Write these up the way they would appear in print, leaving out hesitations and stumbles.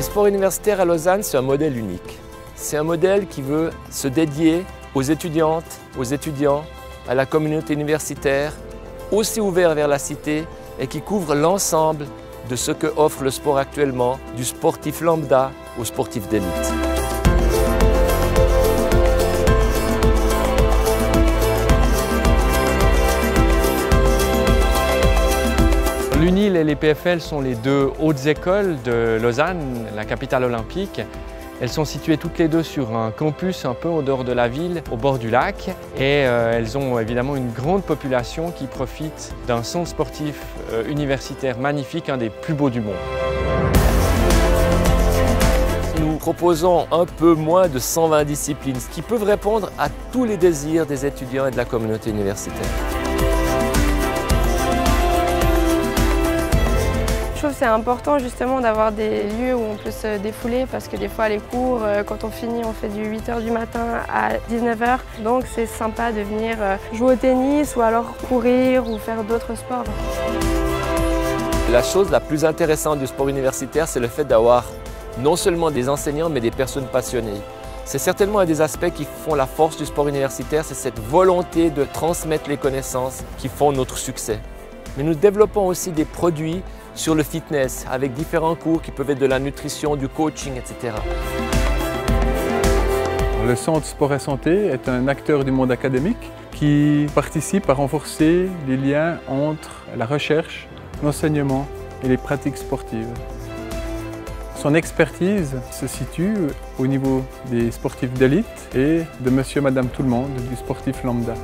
sport universitaire à Lausanne, c'est un modèle unique. C'est un modèle qui veut se dédier aux étudiantes, aux étudiants, à la communauté universitaire, aussi ouvert vers la cité et qui couvre l'ensemble de ce que offre le sport actuellement, du sportif lambda au sportif d'élite. L'UNIL et les PFL sont les deux hautes écoles de Lausanne, la capitale olympique. Elles sont situées toutes les deux sur un campus un peu au dehors de la ville, au bord du lac. Et elles ont évidemment une grande population qui profite d'un centre sportif universitaire magnifique, un des plus beaux du monde. Nous proposons un peu moins de 120 disciplines, ce qui peut répondre à tous les désirs des étudiants et de la communauté universitaire. Je trouve que c'est important justement d'avoir des lieux où on peut se défouler parce que des fois les cours, quand on finit, on fait du 8 h du matin à 19 h. Donc c'est sympa de venir jouer au tennis ou alors courir ou faire d'autres sports. La chose la plus intéressante du sport universitaire, c'est le fait d'avoir non seulement des enseignants mais des personnes passionnées. C'est certainement un des aspects qui font la force du sport universitaire, c'est cette volonté de transmettre les connaissances qui font notre succès. Mais nous développons aussi des produits sur le fitness, avec différents cours qui peuvent être de la nutrition, du coaching, etc. Le Centre Sport et Santé est un acteur du monde académique qui participe à renforcer les liens entre la recherche, l'enseignement et les pratiques sportives. Son expertise se situe au niveau des sportifs d'élite et de monsieur et madame tout le monde, du sportif lambda.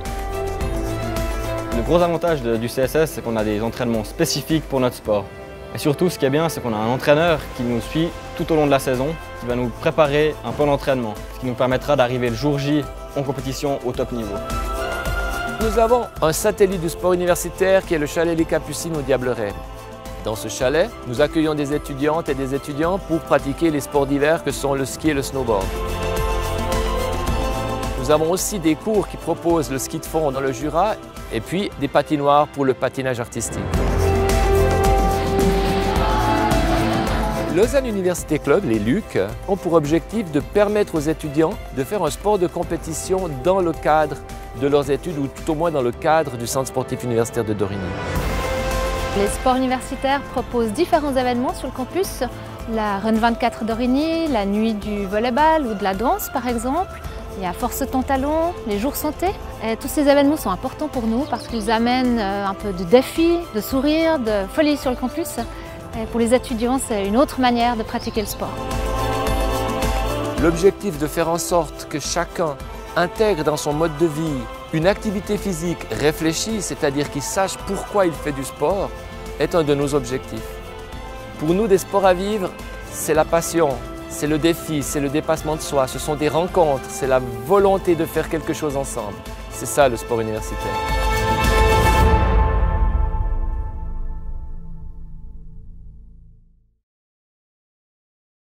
Le gros avantage du CSS, c'est qu'on a des entraînements spécifiques pour notre sport. Et surtout, ce qui est bien, c'est qu'on a un entraîneur qui nous suit tout au long de la saison, qui va nous préparer un plan d'entraînement, ce qui nous permettra d'arriver le jour J en compétition au top niveau. Nous avons un satellite du sport universitaire qui est le chalet Les Capucines au Diablerets. Dans ce chalet, nous accueillons des étudiantes et des étudiants pour pratiquer les sports d'hiver que sont le ski et le snowboard. Nous avons aussi des cours qui proposent le ski de fond dans le Jura et puis des patinoires pour le patinage artistique. Lausanne Université Club, les LUC, ont pour objectif de permettre aux étudiants de faire un sport de compétition dans le cadre de leurs études ou tout au moins dans le cadre du centre sportif universitaire de Dorigny. Les sports universitaires proposent différents événements sur le campus. La Run 24 d'Origny, la nuit du volleyball ou de la danse par exemple. Il y a Force ton talon, les jours santé. Et tous ces événements sont importants pour nous parce qu'ils amènent un peu de défi, de sourire, de folie sur le campus. Et pour les étudiants, c'est une autre manière de pratiquer le sport. L'objectif de faire en sorte que chacun intègre dans son mode de vie une activité physique réfléchie, c'est-à-dire qu'il sache pourquoi il fait du sport, est un de nos objectifs. Pour nous, des sports à vivre, c'est la passion, c'est le défi, c'est le dépassement de soi, ce sont des rencontres, c'est la volonté de faire quelque chose ensemble. C'est ça le sport universitaire.